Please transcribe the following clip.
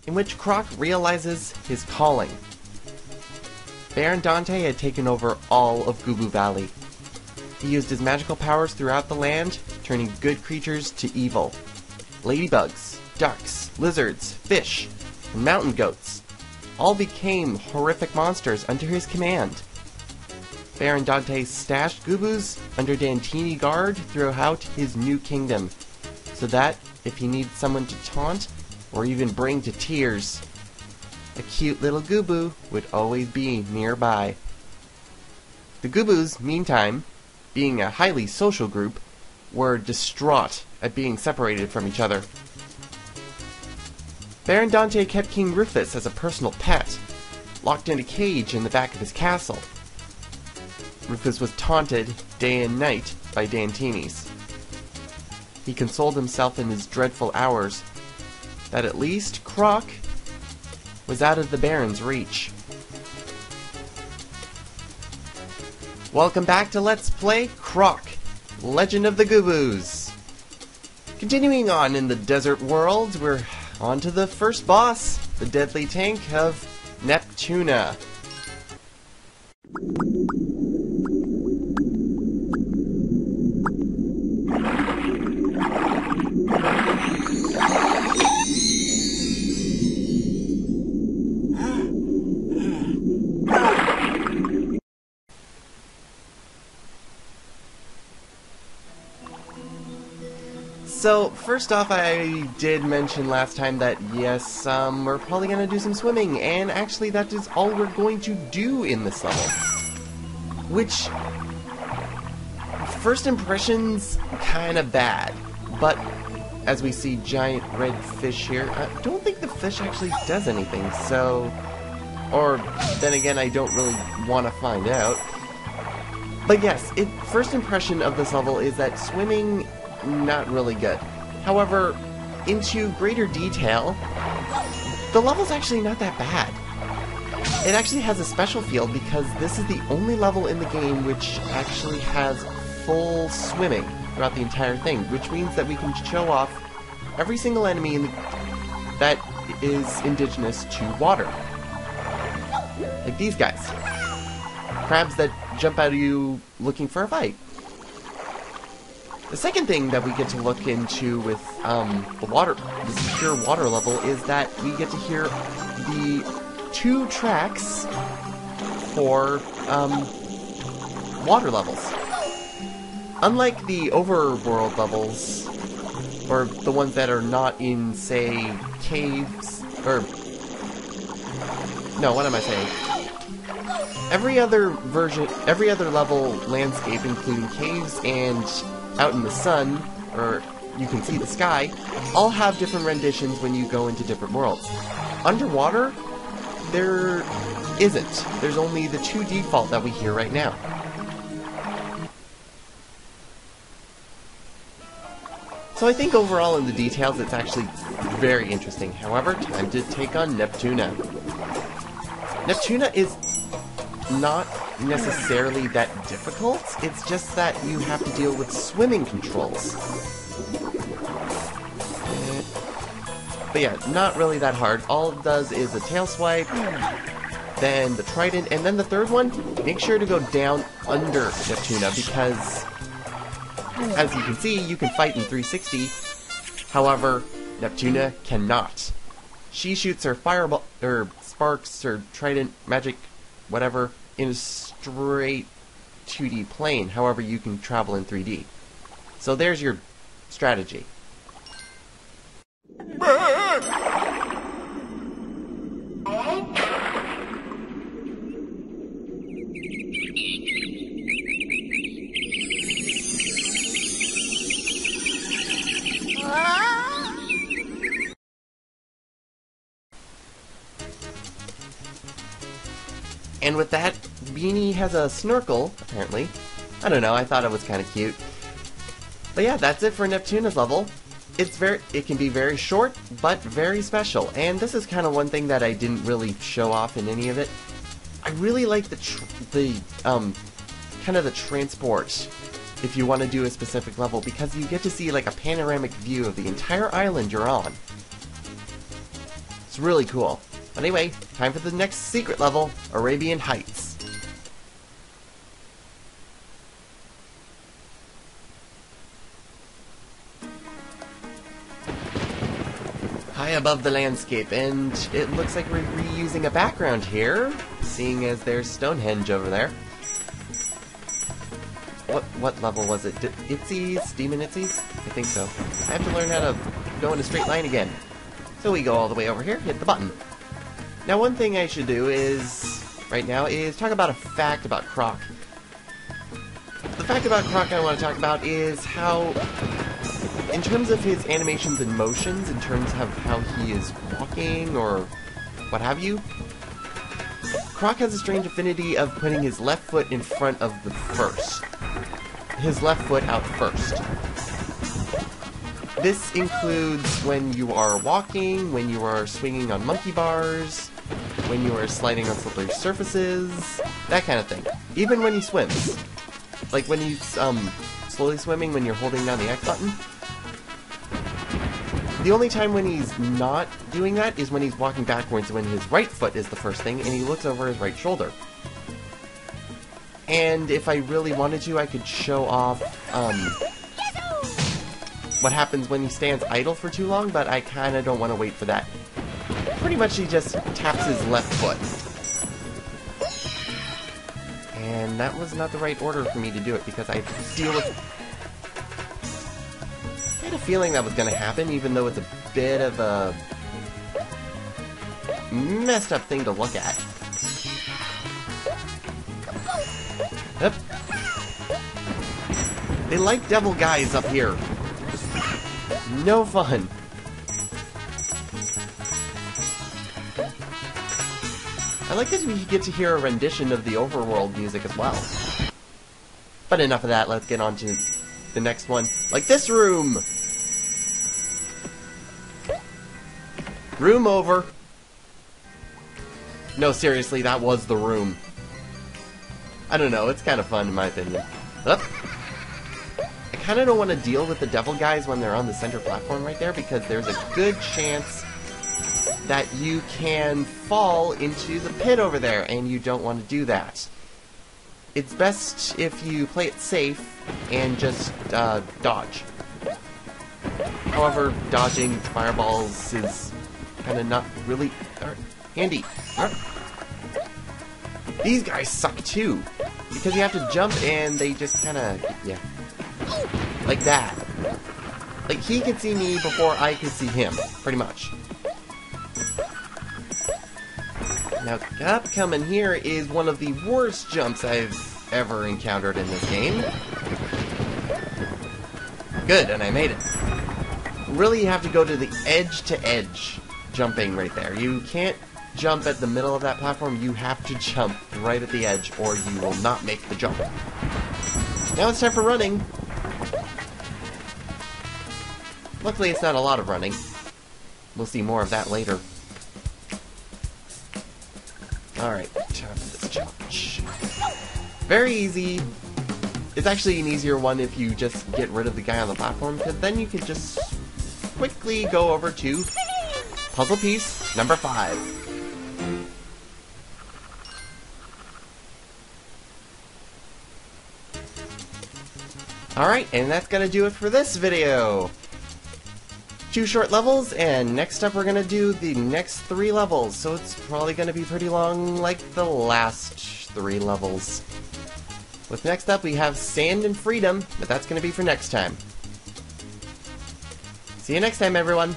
in which Croc realizes his calling. Baron Dante had taken over all of Gubu Valley. He used his magical powers throughout the land, turning good creatures to evil. Ladybugs, ducks, lizards, fish, and mountain goats all became horrific monsters under his command. Baron Dante stashed Gubus under Dantini guard throughout his new kingdom, so that if he needed someone to taunt or even bring to tears, a cute little Gubu would always be nearby. The Gubus, meantime, being a highly social group, were distraught at being separated from each other. Baron Dante kept King Rufus as a personal pet, locked in a cage in the back of his castle. Rufus was taunted day and night by Dantinis. He consoled himself in his dreadful hours that at least Croc was out of the Baron's reach. Welcome back to Let's Play Croc, Legend of the Gubus. Continuing on in the desert world, we're on to the first boss, the deadly tank of Neptuna. So, first off, I did mention last time that, yes, we're probably going to do some swimming, and actually that is all we're going to do in this level. Which, first impressions, kind of bad, but as we see giant red fish here, I don't think the fish actually does anything, so... Or, then again, I don't really want to find out. But yes, first impression of this level is that swimming... not really good. However, into greater detail, the level's actually not that bad. It actually has a special feel because this is the only level in the game which actually has full swimming throughout the entire thing, which means that we can show off every single enemy that is indigenous to water. Like these guys. Crabs that jump out at you looking for a fight. The second thing that we get to look into with this pure water level, is that we get to hear the 2 tracks for water levels. Unlike the overworld levels, or the ones that are not in, say, caves, or... No, what am I saying? Every other level landscape, including caves and out in the sun, or you can see the sky, all have different renditions when you go into different worlds. Underwater, there isn't. There's only the 2 default that we hear right now. So I think overall in the details it's actually very interesting. However, time to take on Neptuna. Neptuna is not necessarily that difficult, it's just that you have to deal with swimming controls. But yeah, not really that hard. All it does is a tail swipe, then the trident, and then the third one, make sure to go down under Neptuna, because as you can see, you can fight in 360, however, Neptuna cannot. She shoots her fireball, or sparks, or trident, magic, whatever, in a straight 2D plane. However, you can travel in 3D. So there's your strategy. And with that, Beanie has a snorkel, apparently. I don't know, I thought it was kind of cute. But yeah, that's it for Neptuna's level. It can be very short, but very special. And this is kind of one thing that I didn't really show off in any of it. I really like kind of the transport, if you want to do a specific level, because you get to see like a panoramic view of the entire island you're on. It's It's really cool. But anyway, time for the next secret level, Arabian Heights. High above the landscape, and it looks like we're reusing a background here, seeing as there's Stonehenge over there. What level was it? Itzy's? Demon Itzy's? I think so. I have to learn how to go in a straight line again. So we go all the way over here, hit the button. Now one thing I should do is, right now, is talk about a fact about Croc. The fact about Croc I want to talk about is how, in terms of his animations and motions, in terms of how he is walking or what have you, Croc has a strange affinity of putting his left foot in front of the first. His left foot out first. This includes when you are walking, when you are swinging on monkey bars, when you are sliding on slippery surfaces, that kind of thing. Even when he swims. Like when he's slowly swimming, when you're holding down the X button. The only time when he's not doing that is when he's walking backwards, when his right foot is the first thing, and he looks over his right shoulder. And if I really wanted to, I could show off what happens when he stands idle for too long, but I kind of don't want to wait for that. Pretty much he just taps his left foot. And that was not the right order for me to do it, because I deal with... I had a feeling that was going to happen, even though it's a bit of a messed up thing to look at. Yep. They like devil guys up here. No fun. I like that we get to hear a rendition of the overworld music as well. But enough of that, let's get on to the next one. Like this room! Room over. No, seriously, that was the room. I don't know, it's kind of fun in my opinion. Up. I kind of don't want to deal with the devil guys when they're on the center platform right there, because there's a good chance that you can fall into the pit over there, and you don't want to do that. It's best if you play it safe and just dodge. However, dodging fireballs is kind of not really handy. These guys suck too, because you have to jump and they just kind of, yeah, like that. Like he could see me before I could see him, pretty much. Now, upcoming here is one of the worst jumps I've ever encountered in this game. Good, and I made it. Really, you have to go to the edge-to-edge jumping right there. You can't jump at the middle of that platform, you have to jump right at the edge, or you will not make the jump. Now it's time for running. Luckily, it's not a lot of running. We'll see more of that later. Alright, time for this challenge. Very easy. It's actually an easier one if you just get rid of the guy on the platform, because then you can just quickly go over to puzzle piece number 5. Alright, and that's gonna do it for this video. 2 short levels, and next up we're gonna do the next 3 levels, so it's probably gonna be pretty long like the last 3 levels. With next up we have Sand and Freedom, but that's gonna be for next time. See you next time, everyone!